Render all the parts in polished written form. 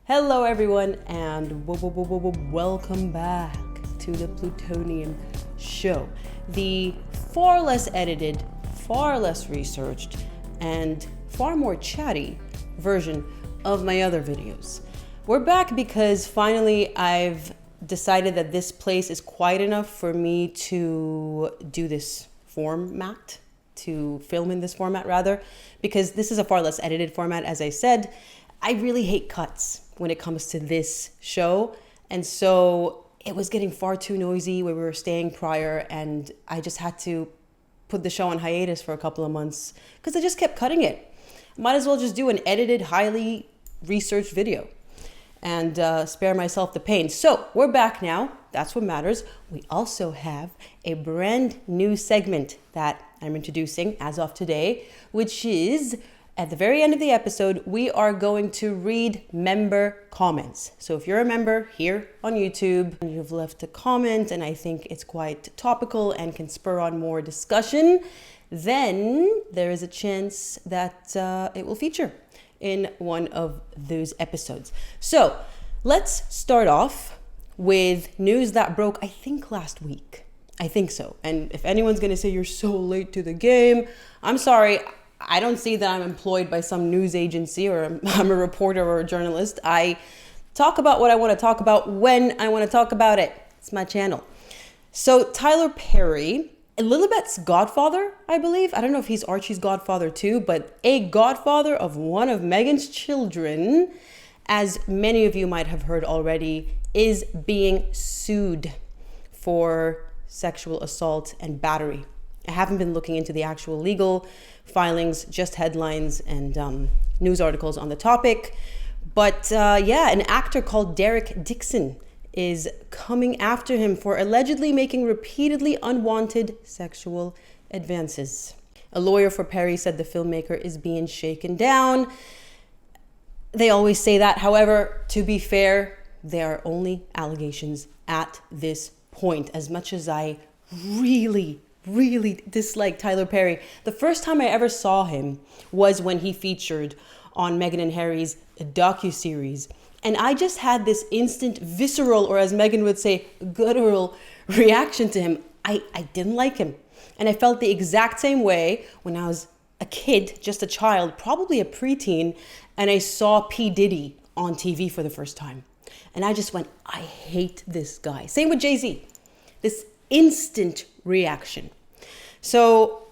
Hello everyone and welcome back to the Plutonian Show, the far less edited, far less researched, and far more chatty version of my other videos. We're back because finally I've decided that this place is quiet enough for me to do this format, to film in this format rather, because this is a far less edited format. As I said, I really hate cuts when it comes to this show. And so it was getting far too noisy where we were staying prior, and I just had to put the show on hiatus for a couple of months because I just kept cutting it. Might as well just do an edited, highly researched video and spare myself the pain. So we're back now. That's what matters. We also have a brand new segment that I'm introducing as of today, which is at the very end of the episode, we are going to read member comments. So if you're a member here on YouTube and you've left a comment and I think it's quite topical and can spur on more discussion, then there is a chance that it will feature in one of those episodes. So let's start off with news that broke, I think last week. I think so. And if anyone's gonna say you're so late to the game, I'm sorry. I don't see that I'm employed by some news agency or I'm a reporter or a journalist. I talk about what I want to talk about when I want to talk about it. It's my channel. So Tyler Perry, Lilibet's godfather, I believe. I don't know if he's Archie's godfather too, but a godfather of one of Meghan's children, as many of you might have heard already, is being sued for sexual assault and battery. I haven't been looking into the actual legal filings, just headlines and news articles on the topic. But an actor called Derek Dixon is coming after him for allegedly making repeatedly unwanted sexual advances. A lawyer for Perry said the filmmaker is being shaken down. They always say that. However, to be fair, they are only allegations at this point. As much as I really dislike Tyler Perry, the first time I ever saw him was when he featured on Meghan and Harry's docuseries. And I just had this instant visceral, or as Meghan would say, guttural reaction to him. I didn't like him. And I felt the exact same way when I was a kid, just a child, probably a preteen, and I saw P. Diddy on TV for the first time. And I just went, I hate this guy. Same with Jay-Z. This instant reaction. So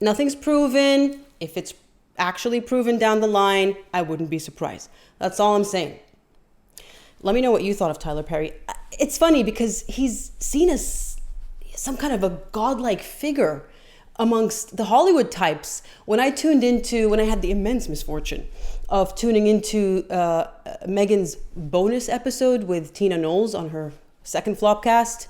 nothing's proven. If it's actually proven down the line, I wouldn't be surprised. That's all I'm saying. Let me know what you thought of Tyler Perry. It's funny because he's seen as some kind of a godlike figure amongst the Hollywood types. When I had the immense misfortune of tuning into Meghan's bonus episode with Tina Knowles on her second Flopcast,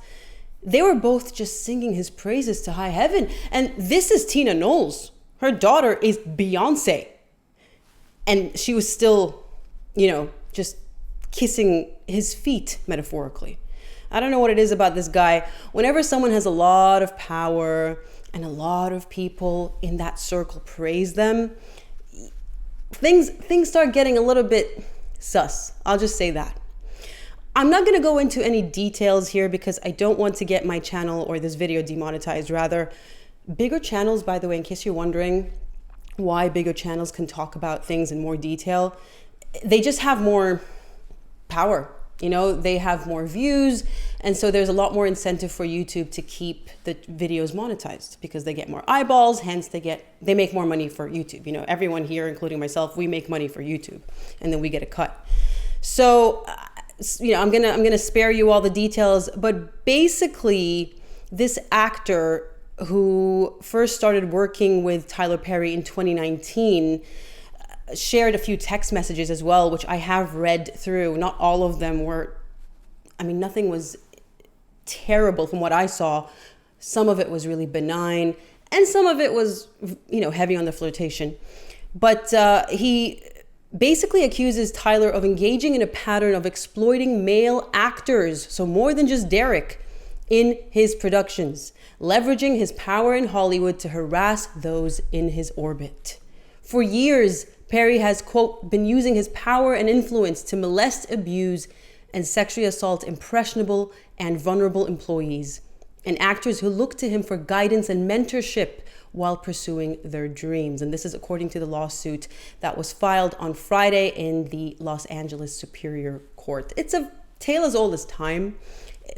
they were both just singing his praises to high heaven. And this is Tina Knowles. Her daughter is Beyonce. And she was still, just kissing his feet, metaphorically. I don't know what it is about this guy. Whenever someone has a lot of power and a lot of people in that circle praise them, things start getting a little bit sus. I'll just say that. I'm not going to go into any details here because I don't want to get my channel or this video demonetized. Rather, bigger channels, by the way, in case you're wondering why bigger channels can talk about things in more detail, they just have more power. They have more views. And so there's a lot more incentive for YouTube to keep the videos monetized because they get more eyeballs. Hence, they make more money for YouTube. Everyone here, including myself, we make money for YouTube and then we get a cut. So I'm gonna spare you all the details, but basically this actor who first started working with Tyler Perry in 2019 shared a few text messages as well, which I have read through. Not all of them were, nothing was terrible from what I saw. Some of it was really benign and some of it was, heavy on the flirtation. But he basically accuses Tyler of engaging in a pattern of exploiting male actors, so more than just Derek, in his productions, leveraging his power in Hollywood to harass those in his orbit. For years, Perry has, quote, been using his power and influence to molest, abuse, and sexually assault impressionable and vulnerable employees and actors who look to him for guidance and mentorship while pursuing their dreams. And this is according to the lawsuit that was filed on Friday in the Los Angeles Superior Court. It's a tale as old as time.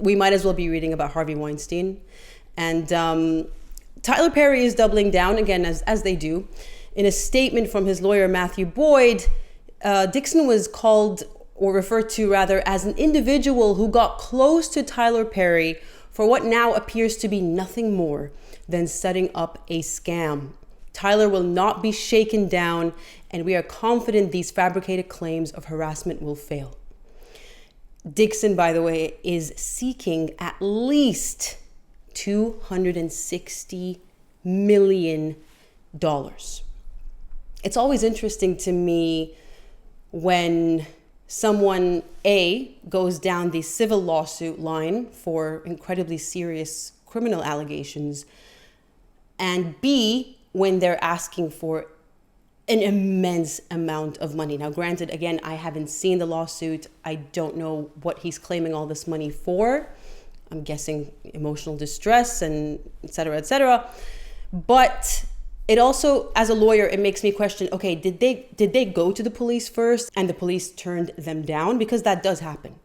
We might as well be reading about Harvey Weinstein. And Tyler Perry is doubling down again, as they do. In a statement from his lawyer, Matthew Boyd, Dixon was called, or referred to rather, as an individual who got close to Tyler Perry for what now appears to be nothing more than setting up a scam. Tyler will not be shaken down, and we are confident these fabricated claims of harassment will fail. Dixon, by the way, is seeking at least $260 million. It's always interesting to me when someone A goes down the civil lawsuit line for incredibly serious criminal allegations, and B, when they're asking for an immense amount of money. Now, granted, again, I haven't seen the lawsuit. I don't know what he's claiming all this money for. I'm guessing emotional distress and et cetera, et cetera. But it also, as a lawyer, it makes me question, okay, did they go to the police first and the police turned them down? Because that does happen.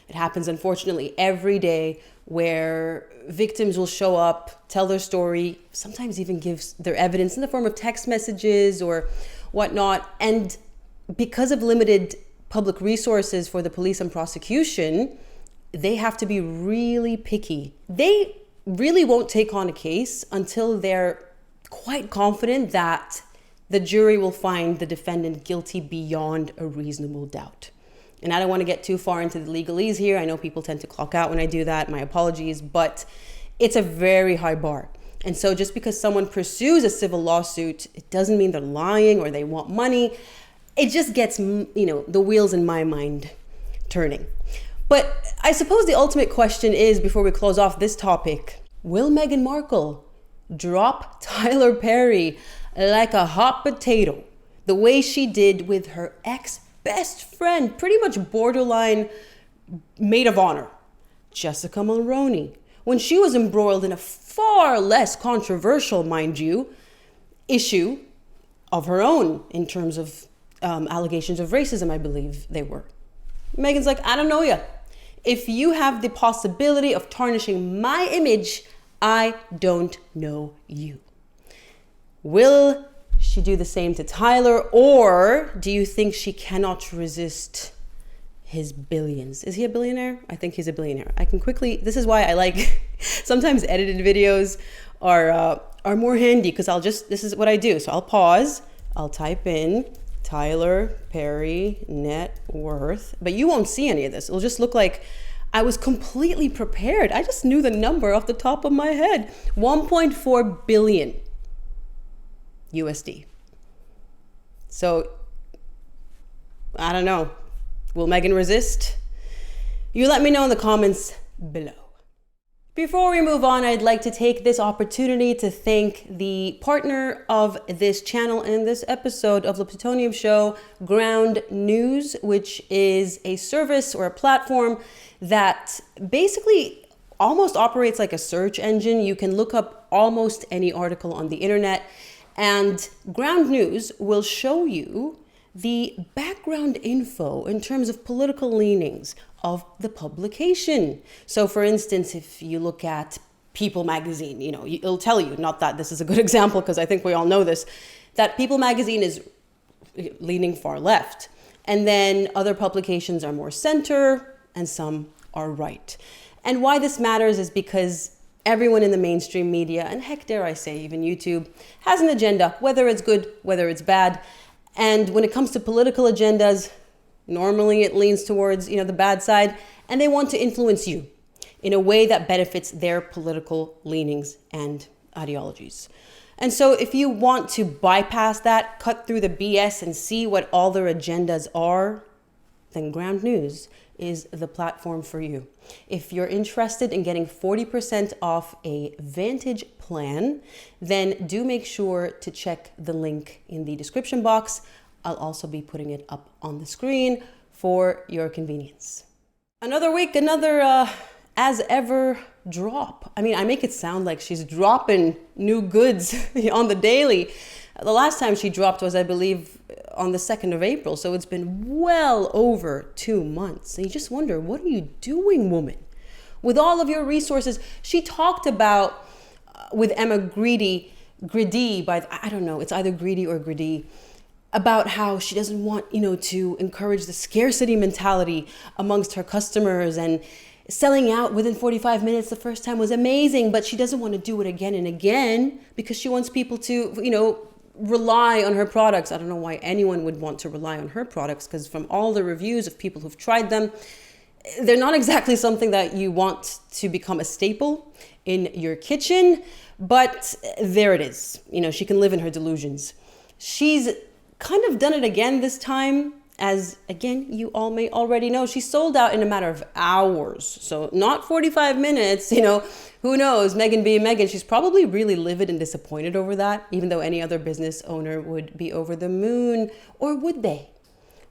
It happens, unfortunately, every day, where victims will show up, tell their story, sometimes even give their evidence in the form of text messages or whatnot. And because of limited public resources for the police and prosecution, they have to be really picky. They really won't take on a case until they're quite confident that the jury will find the defendant guilty beyond a reasonable doubt. And I don't want to get too far into the legalese here. I know people tend to clock out when I do that. My apologies, but it's a very high bar. And so just because someone pursues a civil lawsuit, it doesn't mean they're lying or they want money. It just gets, the wheels in my mind turning. But I suppose the ultimate question is, before we close off this topic, will Meghan Markle drop Tyler Perry like a hot potato, the way she did with her ex-best friend, pretty much borderline maid of honor, Jessica Mulroney, when she was embroiled in a far less controversial, mind you, issue of her own in terms of allegations of racism, I believe they were. Meghan's like, I don't know ya. If you have the possibility of tarnishing my image, I don't know you. Will she do the same to Tyler, or do you think she cannot resist his billions? Is he a billionaire? I think he's a billionaire. I can quickly, this is why I like, sometimes edited videos are more handy, because this is what I do. So I'll pause, I'll type in Tyler Perry net worth, but you won't see any of this. It'll just look like I was completely prepared. I just knew the number off the top of my head. 1.4 billion USD. So I don't know. Will Meghan resist? You let me know in the comments below. Before we move on, I'd like to take this opportunity to thank the partner of this channel and this episode of the Plutonium Show, Ground News, which is a service or a platform that basically almost operates like a search engine. You can look up almost any article on the internet, and Ground News will show you the background info in terms of political leanings of the publication. So for instance, if you look at People magazine, it'll tell you, not that this is a good example because I think we all know this, that People magazine is leaning far left. And then other publications are more center and some are right. And why this matters is because everyone in the mainstream media, and heck, dare I say, even YouTube, has an agenda, whether it's good, whether it's bad. And when it comes to political agendas, normally it leans towards, the bad side, and they want to influence you in a way that benefits their political leanings and ideologies. And so if you want to bypass that, cut through the BS and see what all their agendas are, then Ground News is the platform for you. If you're interested in getting 40% off a Vantage plan, then do make sure to check the link in the description box. I'll also be putting it up on the screen for your convenience. Another week, another as ever drop. I mean, I make it sound like she's dropping new goods on the daily. The last time she dropped was, I believe, on the 2nd of April. So it's been well over 2 months. And you just wonder, what are you doing, woman? With all of your resources. She talked about, with Emma Grady, I don't know, it's either Greedy or Grady, about how she doesn't want, to encourage the scarcity mentality amongst her customers, and selling out within 45 minutes the first time was amazing, but she doesn't want to do it again and again because she wants people to, rely on her products. I don't know why anyone would want to rely on her products, because from all the reviews of people who've tried them, they're not exactly something that you want to become a staple in your kitchen, but there it is. She can live in her delusions. She's kind of done it again this time, as again, you all may already know. She sold out in a matter of hours. So not 45 minutes, who knows? Meghan being Meghan, she's probably really livid and disappointed over that, even though any other business owner would be over the moon. Or would they?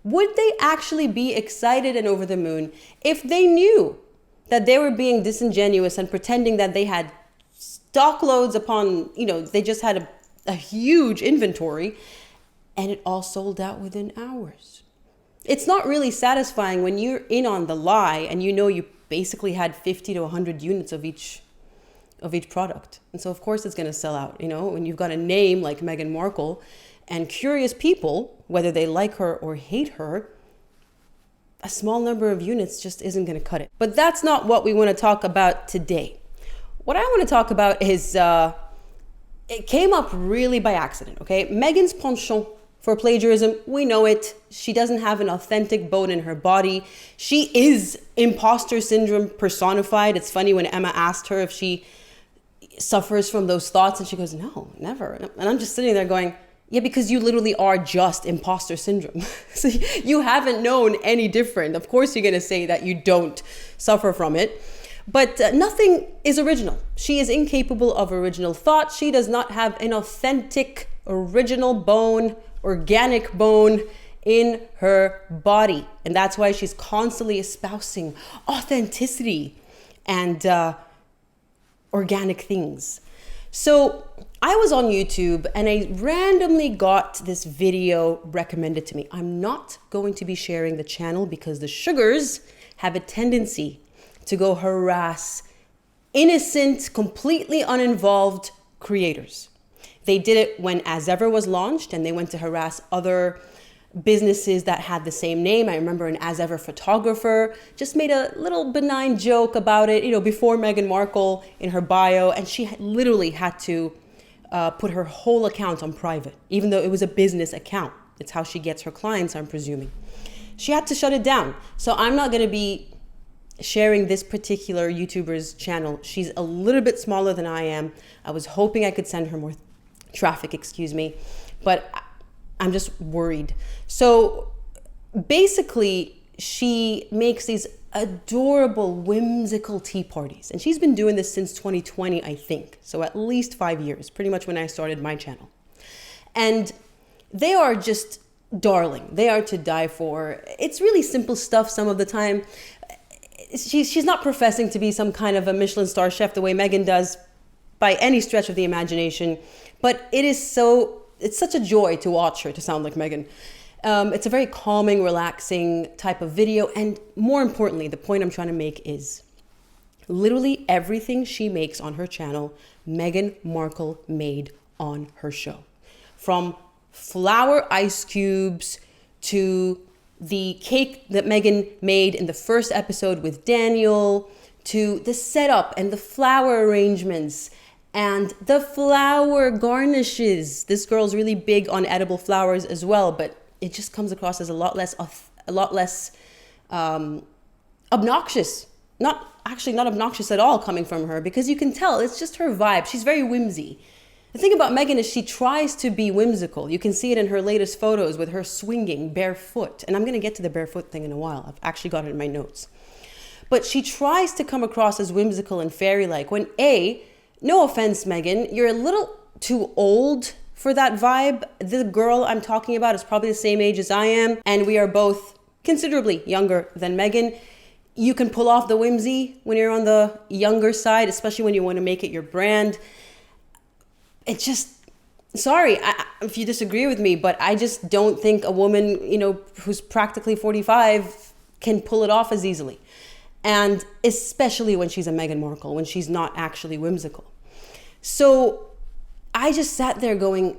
Would they actually be excited and over the moon if they knew that they were being disingenuous and pretending that they had stock loads upon, they just had a huge inventory, and it all sold out within hours? It's not really satisfying when you're in on the lie and you basically had 50 to 100 units of each product. And so of course it's going to sell out, when you've got a name like Meghan Markle, and curious people, whether they like her or hate her, a small number of units just isn't going to cut it. But that's not what we want to talk about today. What I want to talk about is, it came up really by accident, okay? Meghan's penchant for plagiarism, we know it. She doesn't have an authentic bone in her body. She is imposter syndrome personified. It's funny when Emma asked her if she suffers from those thoughts, and she goes, no, never. And I'm just sitting there going, yeah, because you literally are just imposter syndrome. So you haven't known any different. Of course, you're going to say that you don't suffer from it. But nothing is original. She is incapable of original thought. She does not have an authentic, original bone, organic bone in her body. And that's why she's constantly espousing authenticity and organic things. So I was on YouTube and I randomly got this video recommended to me. I'm not going to be sharing the channel because the sugars have a tendency to go harass innocent, completely uninvolved creators. They did it when As Ever was launched, and they went to harass other businesses that had the same name. I remember an As Ever photographer just made a little benign joke about it, before Meghan Markle in her bio, and she literally had to put her whole account on private, even though it was a business account. It's how she gets her clients, I'm presuming. She had to shut it down. So I'm not going to be sharing this particular YouTuber's channel. She's a little bit smaller than I am. I was hoping I could send her more traffic, but I'm just worried. So basically, she makes these adorable, whimsical tea parties. And she's been doing this since 2020, I think. So at least 5 years, pretty much when I started my channel. And they are just darling. They are to die for. It's really simple stuff some of the time. She's not professing to be some kind of a Michelin star chef the way Meghan does by any stretch of the imagination. But it's such a joy to watch her to sound like Meghan. It's a very calming, relaxing type of video. And more importantly, the point I'm trying to make is literally everything she makes on her channel, Meghan Markle made on her show. From flour ice cubes to the cake that Meghan made in the first episode with Daniel, to the setup and the flower arrangements and the flower garnishes. This girl's really big on edible flowers as well, but it just comes across as a lot less obnoxious. Not obnoxious at all coming from her, because you can tell it's just her vibe. She's very whimsy. The thing about Meghan is she tries to be whimsical. You can see it in her latest photos with her swinging barefoot. And I'm going to get to the barefoot thing in a while. I've actually got it in my notes. But she tries to come across as whimsical and fairy-like when no offense, Meghan, you're a little too old for that vibe. The girl I'm talking about is probably the same age as I am, and we are both considerably younger than Meghan. You can pull off the whimsy when you're on the younger side, especially when you want to make it your brand. It just, sorry if you disagree with me, but I just don't think a woman, who's practically 45 can pull it off as easily. And especially when she's a Meghan Markle, when she's not actually whimsical. So I just sat there going,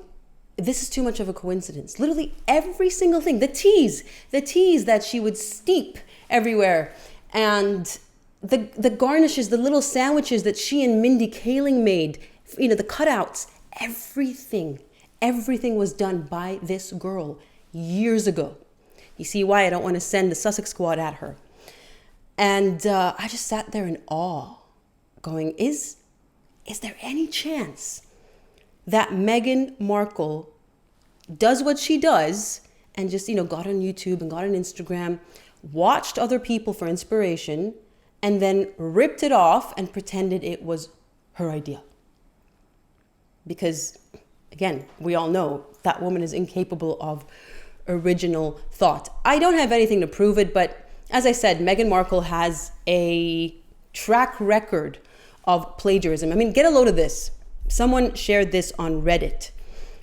this is too much of a coincidence. Literally every single thing, the teas that she would steep everywhere, and the garnishes, the little sandwiches that she and Mindy Kaling made, the cutouts, everything was done by this girl years ago. You see why I don't want to send the Sussex squad at her. And I just sat there in awe, going, is there any chance that Meghan Markle does what she does and just, got on YouTube and got on Instagram, watched other people for inspiration, and then ripped it off and pretended it was her idea? Because, again, we all know that woman is incapable of original thought. I don't have anything to prove it, but as I said, Meghan Markle has a track record of plagiarism. I mean, get a load of this. Someone shared this on Reddit.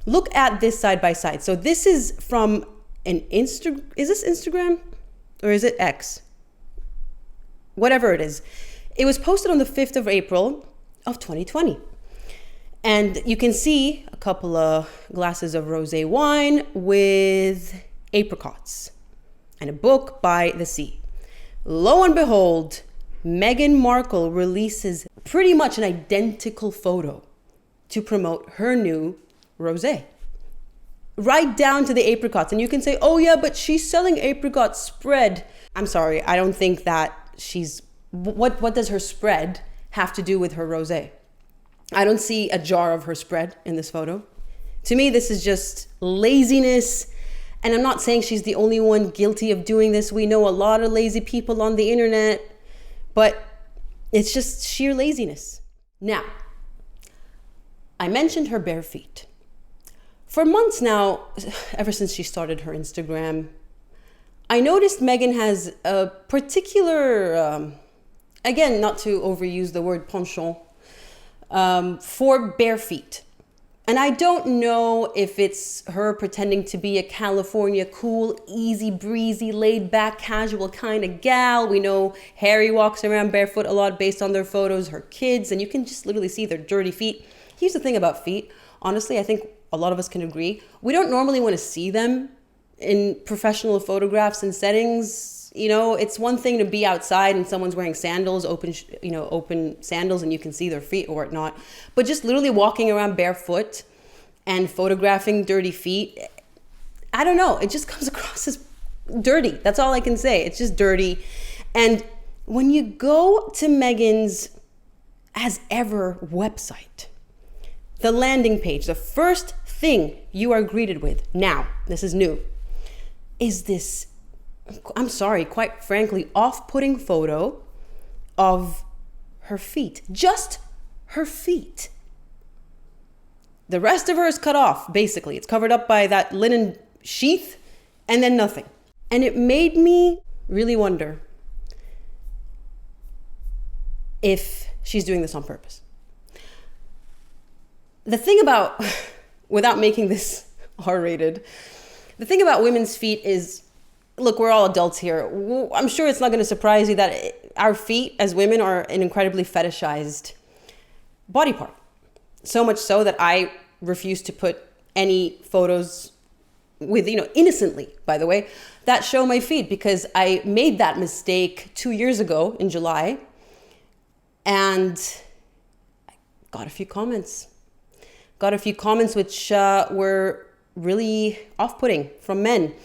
Look at this side by side. So this is from an is this Instagram or is it X? Whatever it is. It was posted on the 5th of April of 2020. And you can see a couple of glasses of rosé wine with apricots and a book by the sea. Lo and behold, Meghan Markle releases pretty much an identical photo to promote her new rosé. Right down to the apricots. And you can say, oh yeah, but she's selling apricot spread. I'm sorry, I don't think that what does her spread have to do with her rosé? I don't see a jar of her spread in this photo. To me, this is just laziness. And I'm not saying she's the only one guilty of doing this. We know a lot of lazy people on the internet, but it's just sheer laziness. Now, I mentioned her bare feet. For months now, ever since she started her Instagram, I noticed Meghan has a particular, again, not to overuse the word penchant, for bare feet. And I don't know if it's her pretending to be a California cool, easy breezy, laid back, casual kind of gal. We know Harry walks around barefoot a lot based on their photos, her kids, and you can just literally see their dirty feet. Here's the thing about feet. Honestly, I think a lot of us can agree. We don't normally want to see them in professional photographs and settings. It's one thing to be outside and someone's wearing sandals, open sandals, and you can see their feet or whatnot. But just literally walking around barefoot and photographing dirty feet, I don't know. It just comes across as dirty. That's all I can say. It's just dirty. And when you go to Meghan's as ever website, the landing page, the first thing you are greeted with now, this is new, is this, I'm sorry, quite frankly, off-putting photo of her feet. Just her feet. The rest of her is cut off, basically. It's covered up by that linen sheath and then nothing. And it made me really wonder if she's doing this on purpose. The thing about, without making this R-rated, the thing about women's feet is, look, we're all adults here. I'm sure it's not going to surprise you that our feet as women are an incredibly fetishized body part. So much so that I refuse to put any photos with, innocently, by the way, that show my feet, because I made that mistake 2 years ago in July and I got a few comments. Which were really off-putting from men.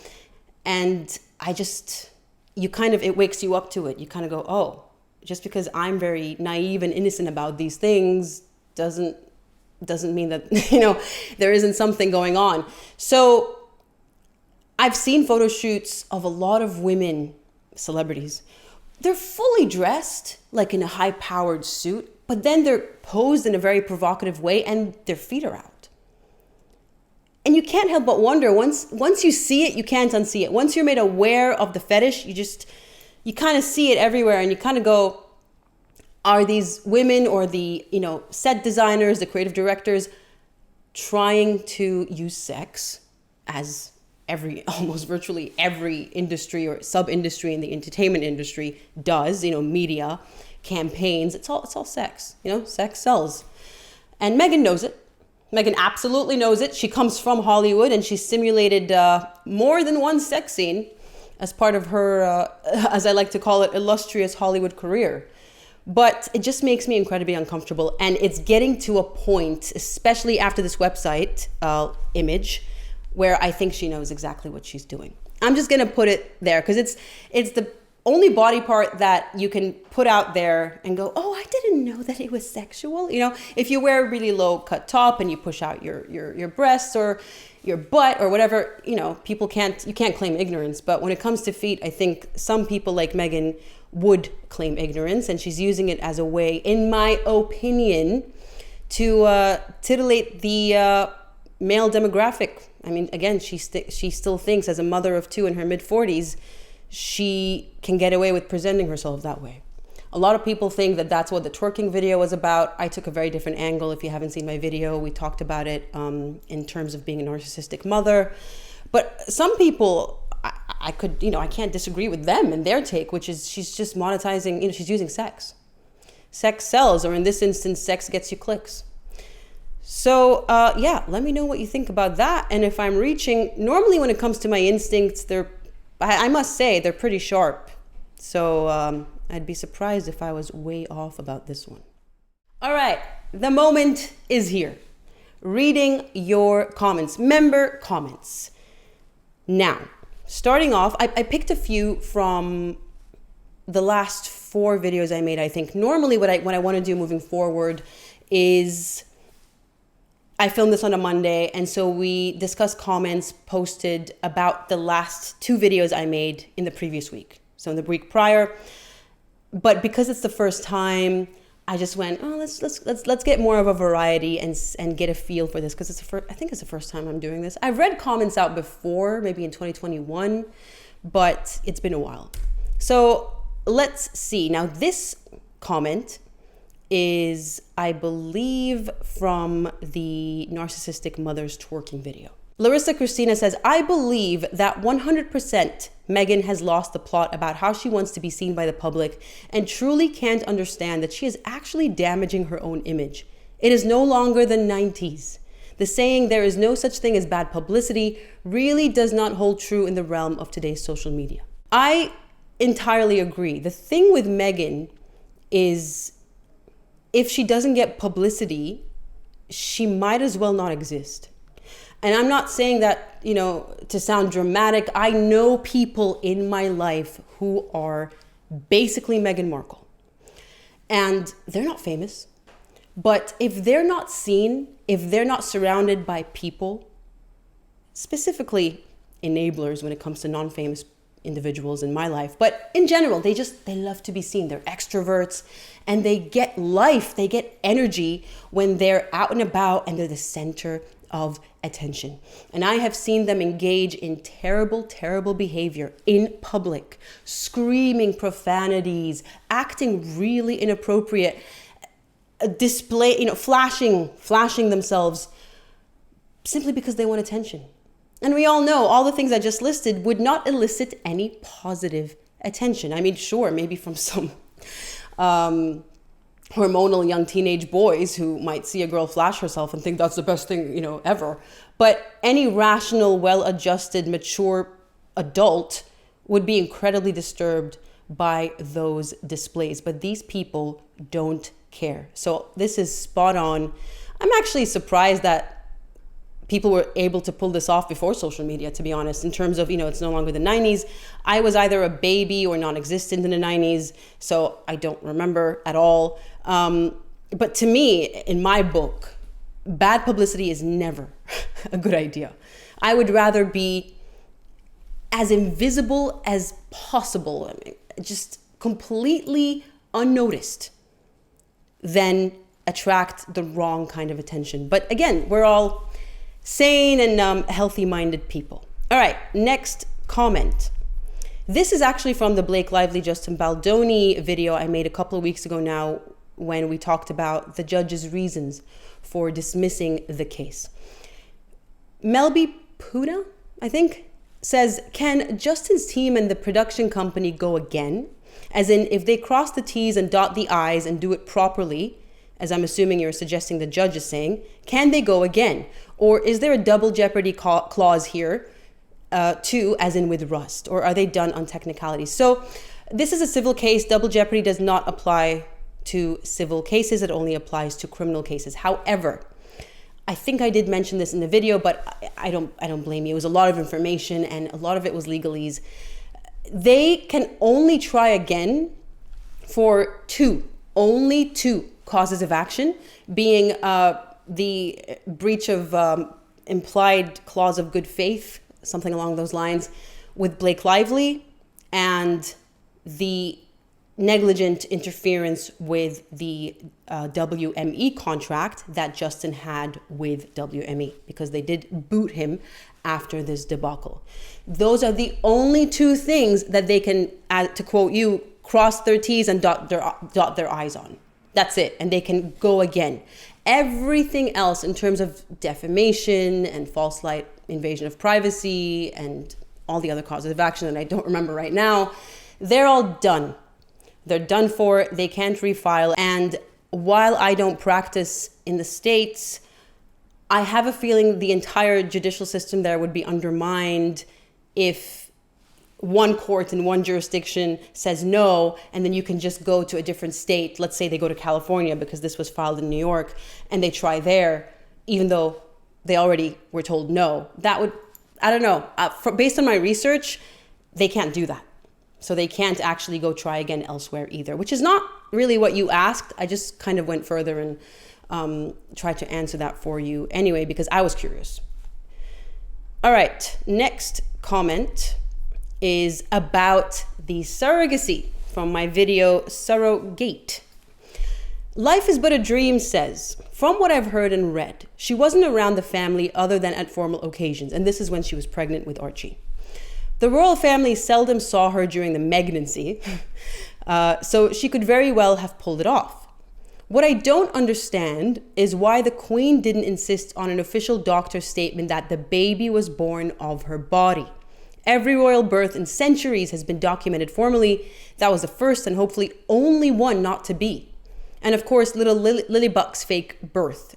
And it wakes you up to it. You kind of go, oh, just because I'm very naive and innocent about these things doesn't mean that, there isn't something going on. So I've seen photo shoots of a lot of women, celebrities. They're fully dressed, like in a high-powered suit, but then they're posed in a very provocative way and their feet are out. And you can't help but wonder, once you see it, you can't unsee it. Once you're made aware of the fetish, you kind of see it everywhere, and you kind of go, are these women or the, set designers, the creative directors trying to use sex, as almost virtually every industry or sub-industry in the entertainment industry does, media, campaigns, it's all sex, sex sells. And Meghan knows it. Meghan absolutely knows it. She comes from Hollywood, and she simulated more than one sex scene as part of her, as I like to call it, illustrious Hollywood career. But it just makes me incredibly uncomfortable. And it's getting to a point, especially after this website image, where I think she knows exactly what she's doing. I'm just going to put it there because it's the only body part that you can put out there and go, oh, I didn't know that it was sexual. If you wear a really low cut top and you push out your breasts or your butt or whatever, you can't claim ignorance. But when it comes to feet, I think some people like Meghan would claim ignorance, and she's using it as a way, in my opinion, to titillate the male demographic. I mean, again, she still thinks, as a mother of two in her mid-40s, she can get away with presenting herself that way. A lot of people think that that's what the twerking video was about. I took a very different angle. If you haven't seen my video, we talked about it in terms of being a narcissistic mother. But some people, I can't disagree with them and their take, which is she's just monetizing, she's using sex. Sex sells, or in this instance, sex gets you clicks. So, let me know what you think about that. And if I'm reaching, normally when it comes to my instincts, I must say, they're pretty sharp. So I'd be surprised if I was way off about this one. All right, the moment is here. Reading your comments, member comments. Now, starting off, I picked a few from the last 4 videos I made, I think. Normally what I want to do moving forward is, I filmed this on a Monday, and so we discussed comments posted about the last 2 videos I made in the previous week. So in the week prior, but because it's the first time, I just went, oh, let's get more of a variety and get a feel for this, because I think it's the first time I'm doing this. I've read comments out before, maybe in 2021, but it's been a while. So let's see. Now this comment is, I believe, from the Narcissistic Mother's Twerking video. Larissa Christina says, I believe that 100% Meghan has lost the plot about how she wants to be seen by the public and truly can't understand that she is actually damaging her own image. It is no longer the 90s. The saying, there is no such thing as bad publicity, really does not hold true in the realm of today's social media. I entirely agree. The thing with Meghan is, if she doesn't get publicity, she might as well not exist. And I'm not saying that, to sound dramatic. I know people in my life who are basically Meghan Markle. And they're not famous. But if they're not seen, if they're not surrounded by people, specifically enablers when it comes to non-famous individuals in my life, but in general, they love to be seen. They're extroverts, and they get life, they get energy when they're out and about and they're the center of attention. And I have seen them engage in terrible, terrible behavior in public, screaming profanities, acting really inappropriate, display, flashing themselves simply because they want attention. And we all know all the things I just listed would not elicit any positive attention. I mean, sure, maybe from some hormonal young teenage boys who might see a girl flash herself and think that's the best thing, ever. But any rational, well-adjusted, mature adult would be incredibly disturbed by those displays. But these people don't care. So this is spot on. I'm actually surprised that people were able to pull this off before social media, to be honest, in terms of, it's no longer the 90s. I was either a baby or non-existent in the 90s, so I don't remember at all. But to me, in my book, bad publicity is never a good idea. I would rather be as invisible as possible, just completely unnoticed, than attract the wrong kind of attention. But again, we're all sane and healthy-minded people. All right, next comment. This is actually from the Blake Lively, Justin Baldoni video I made a couple of weeks ago now, when we talked about the judge's reasons for dismissing the case. Melby Puna, I think, says, can Justin's team and the production company go again? As in, if they cross the T's and dot the I's and do it properly, as I'm assuming you're suggesting the judge is saying, can they go again? Or is there a double jeopardy clause here too, as in with Rust? Or are they done on technicalities? So this is a civil case. Double jeopardy does not apply to civil cases. It only applies to criminal cases. However, I think I did mention this in the video, but I don't blame you. It was a lot of information and a lot of it was legalese. They can only try again for only two causes of action, being the breach of implied clause of good faith, something along those lines, with Blake Lively, and the negligent interference with the WME contract that Justin had with WME, because they did boot him after this debacle. Those are the only two things that they can, to quote you, cross their T's and dot their I's on. That's it. And they can go again. Everything else in terms of defamation and false light, invasion of privacy, and all the other causes of action that I don't remember right now, they're all done. They're done for. They can't refile. And while I don't practice in the States, I have a feeling the entire judicial system there would be undermined if one court in one jurisdiction says no, and then you can just go to a different state. Let's say they go to California because this was filed in New York, and they try there, even though they already were told no. That would, I don't know. Based on my research, they can't do that. So they can't actually go try again elsewhere either, which is not really what you asked. I just kind of went further and tried to answer that for you anyway, because I was curious. All right, next comment is about the surrogacy from my video Surrogate. Life is but a dream says, from what I've heard and read, she wasn't around the family other than at formal occasions, and this is when she was pregnant with Archie. The royal family seldom saw her during the pregnancy, so she could very well have pulled it off. What I don't understand is why the Queen didn't insist on an official doctor's statement that the baby was born of her body. Every royal birth in centuries has been documented formally. That was the first and hopefully only one not to be. And of course, little Lilybuck's fake birth.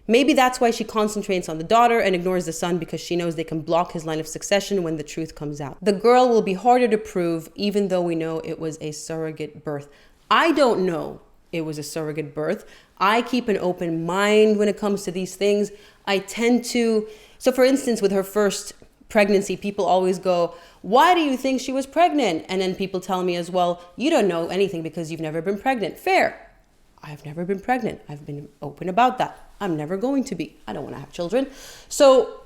Maybe that's why she concentrates on the daughter and ignores the son, because she knows they can block his line of succession when the truth comes out. The girl will be harder to prove, even though we know it was a surrogate birth. I don't know it was a surrogate birth. I keep an open mind when it comes to these things. I tend to, so for instance, with her first pregnancy, people always go, why do you think she was pregnant? And then people tell me as well, you don't know anything because you've never been pregnant. Fair. I've never been pregnant. I've been open about that. I'm never going to be. I don't want to have children. So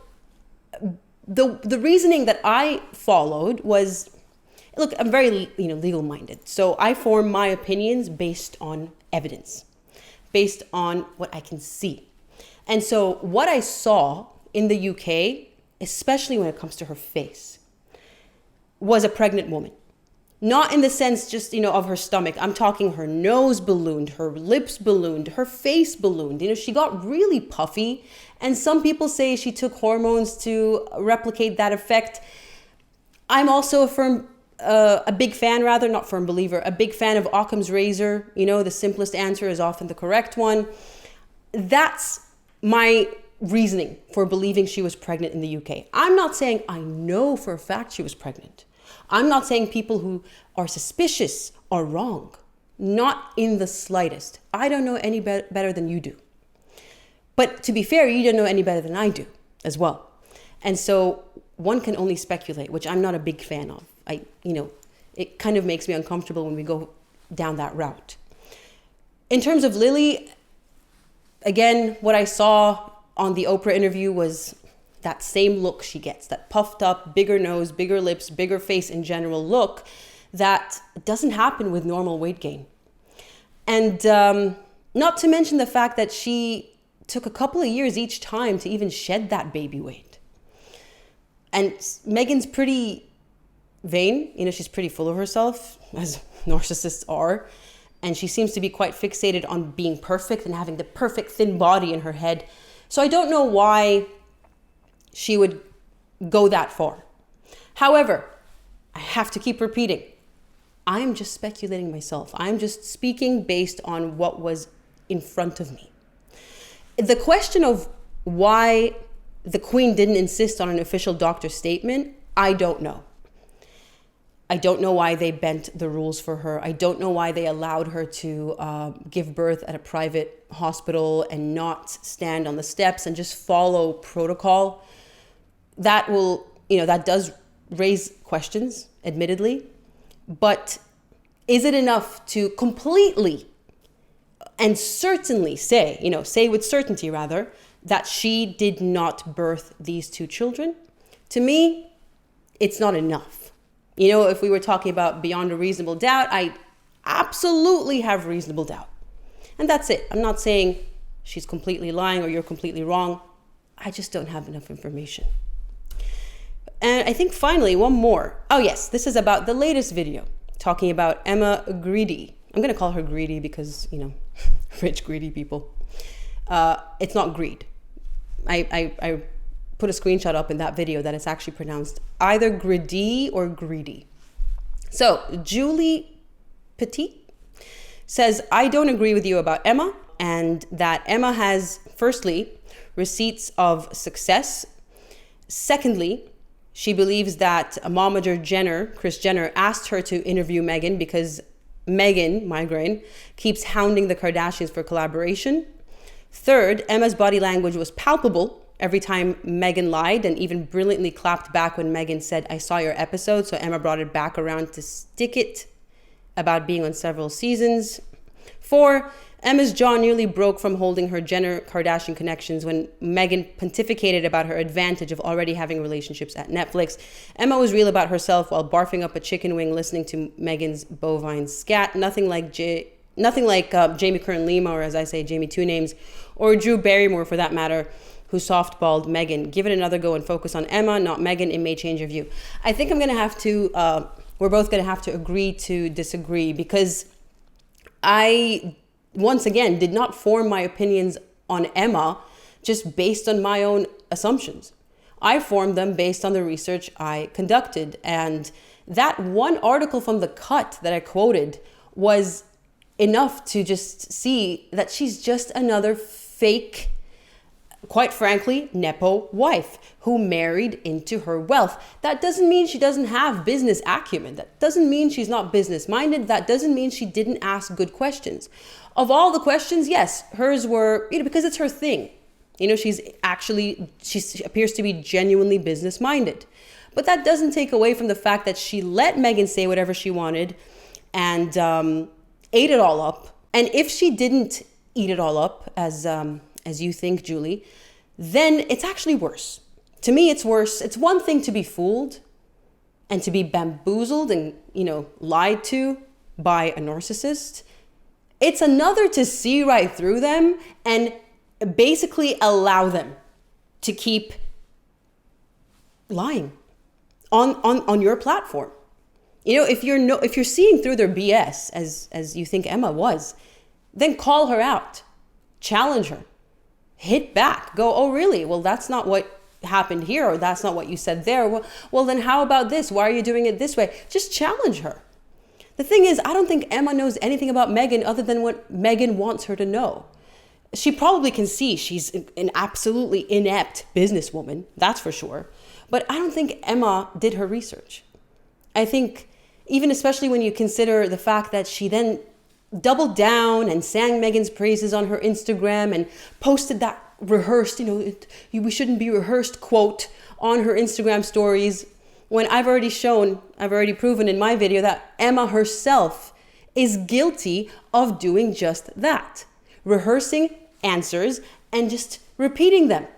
the reasoning that I followed was, look, I'm very legal minded. So I form my opinions based on evidence, based on what I can see. And so what I saw in the UK, especially when it comes to her face, was a pregnant woman. Not in the sense just, of her stomach. I'm talking her nose ballooned, her lips ballooned, her face ballooned. She got really puffy. And some people say she took hormones to replicate that effect. I'm also a big fan, not firm believer, a big fan of Occam's razor. The simplest answer is often the correct one. That's my reasoning for believing she was pregnant in the UK. I'm not saying I know for a fact she was pregnant. I'm not saying people who are suspicious are wrong. Not in the slightest. I don't know any better than you do. But to be fair, you don't know any better than I do as well. And so one can only speculate, which I'm not a big fan of. It kind of makes me uncomfortable when we go down that route. In terms of Lily, again, what I saw on the Oprah interview was that same look she gets, that puffed up, bigger nose, bigger lips, bigger face in general look that doesn't happen with normal weight gain. And not to mention the fact that she took a couple of years each time to even shed that baby weight. And Meghan's pretty vain. She's pretty full of herself, as narcissists are. And she seems to be quite fixated on being perfect and having the perfect thin body in her head. So I don't know why she would go that far. However, I have to keep repeating, I'm just speculating myself. I'm just speaking based on what was in front of me. The question of why the Queen didn't insist on an official doctor's statement, I don't know. I don't know why they bent the rules for her. I don't know why they allowed her to give birth at a private hospital and not stand on the steps and just follow protocol. That does raise questions, admittedly. But is it enough to completely and certainly say with certainty rather, that she did not birth these two children? To me, it's not enough. If we were talking about beyond a reasonable doubt, I absolutely have reasonable doubt. And that's it. I'm not saying she's completely lying or you're completely wrong. I just don't have enough information. And I think finally, one more. Oh yes, this is about the latest video, talking about Emma Greedy. I'm going to call her Greedy because, rich, greedy people. It's not greed. I put a screenshot up in that video that it's actually pronounced either greedy or greedy. So Julie Petite says, I don't agree with you about Emma, and that Emma has, firstly, receipts of success. Secondly, she believes that momager Jenner, Kris Jenner, asked her to interview Meghan because Meghan, migraine, keeps hounding the Kardashians for collaboration. Third, Emma's body language was palpable every time Meghan lied, and even brilliantly clapped back when Meghan said, I saw your episode. So Emma brought it back around to stick it about being on several seasons. 4, Emma's jaw nearly broke from holding her Jenner-Kardashian connections when Meghan pontificated about her advantage of already having relationships at Netflix. Emma was real about herself while barfing up a chicken wing listening to Meghan's bovine scat. Nothing like Jamie Kern-Lima, or as I say, Jamie Two Names, or Drew Barrymore for that matter, who softballed Meghan. Give it another go and focus on Emma, not Meghan. It may change your view. I think I'm going to have to, we're both going to have to agree to disagree, because I, once again, did not form my opinions on Emma just based on my own assumptions. I formed them based on the research I conducted. And that one article from The Cut that I quoted was enough to just see that she's just another fake, quite frankly, Nepo wife who married into her wealth. That doesn't mean she doesn't have business acumen. That doesn't mean she's not business minded. That doesn't mean she didn't ask good questions. Of all the questions, yes, hers were, because it's her thing. She appears to be genuinely business minded. But that doesn't take away from the fact that she let Meghan say whatever she wanted and ate it all up. And if she didn't eat it all up, as you think, Julie, then it's actually worse. To me, it's worse. It's one thing to be fooled and to be bamboozled and, lied to by a narcissist. It's another to see right through them and basically allow them to keep lying on your platform. If you're seeing through their BS as you think Emma was, then call her out, challenge her, hit back, go, oh really? Well, that's not what happened here, or that's not what you said there. Well, then how about this? Why are you doing it this way? Just challenge her. The thing is, I don't think Emma knows anything about Meghan other than what Meghan wants her to know. She probably can see she's an absolutely inept businesswoman, that's for sure. But I don't think Emma did her research. I think, even especially when you consider the fact that she then doubled down and sang Meghan's praises on her Instagram and posted that rehearsed, we shouldn't be rehearsed quote on her Instagram stories, when I've already proven in my video that Emma herself is guilty of doing just that. Rehearsing answers and just repeating them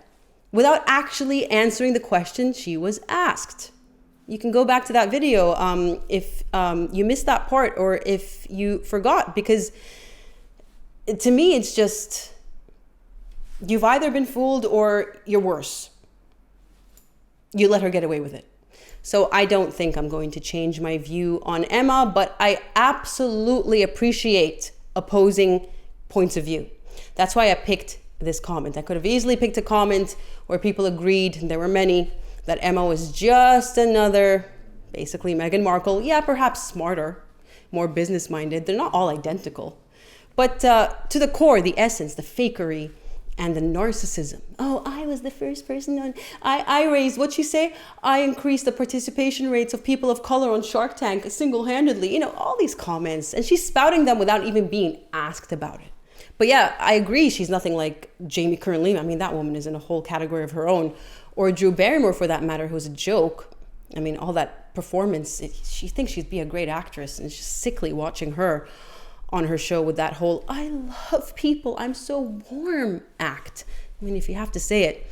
without actually answering the question she was asked. You can go back to that video if you missed that part, or if you forgot, because to me, it's just You've either been fooled or you're worse. You let her get away with it. So I don't think I'm going to change my view on Emma, but I absolutely appreciate opposing points of view. That's why I picked this comment. I could have easily picked a comment where people agreed, and there were many, that Emma was just another, basically Meghan Markle. Yeah, perhaps smarter, more business-minded. They're not all identical. But to the core, the essence, the fakery, and the narcissism. Oh, I was the first person on, I raised, what'd you say? I increased the participation rates of people of color on Shark Tank single-handedly. You know, all these comments. And she's spouting them without even being asked about it. But yeah, I agree. She's nothing like Jamie Kern-Lima. I mean, that woman is in a whole category of her own. Or Drew Barrymore, for that matter, who's a joke. I mean, all that performance, she thinks she'd be a great actress. And it's just sickly watching her on her show with that whole, I love people, I'm so warm act. I mean, if you have to say it.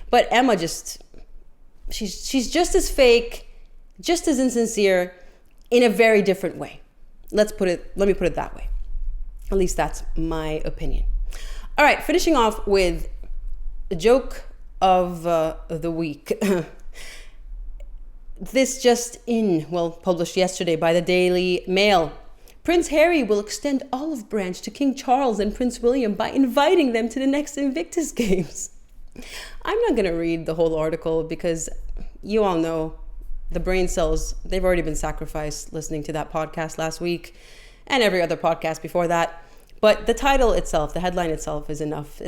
But Emma just, she's just as fake, just as insincere, in a very different way. Let me put it that way. At least that's my opinion. All right, finishing off with a joke of the week. This just published yesterday by the Daily Mail. Prince Harry will extend olive branch to King Charles and Prince William by inviting them to the next Invictus Games. I'm not going to read the whole article because you all know the brain cells, they've already been sacrificed listening to that podcast last week and every other podcast before that. But the title itself, the headline itself is enough.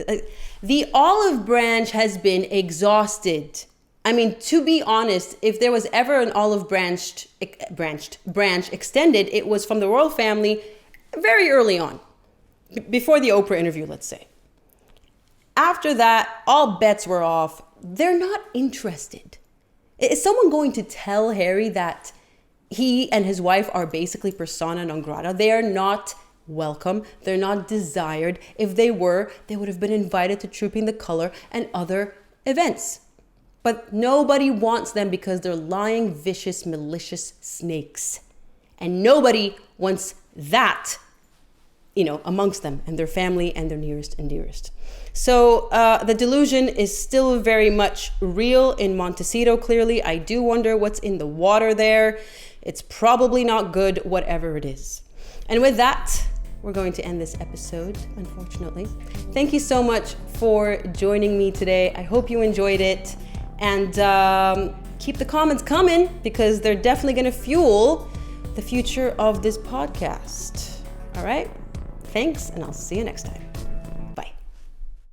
The olive branch has been exhausted. I mean, to be honest, if there was ever an olive branch extended, it was from the royal family very early on, before the Oprah interview, let's say. After that, all bets were off. They're not interested. Is someone going to tell Harry that he and his wife are basically persona non grata? They are not welcome. They're not desired. If they were, they would have been invited to Trooping the Color and other events. But nobody wants them because they're lying, vicious, malicious snakes. And nobody wants that, amongst them and their family and their nearest and dearest. So the delusion is still very much real in Montecito, clearly. I do wonder what's in the water there. It's probably not good, whatever it is. And with that, we're going to end this episode, unfortunately. Thank you so much for joining me today. I hope you enjoyed it. And keep the comments coming because they're definitely going to fuel the future of this podcast. All right? Thanks, and I'll see you next time.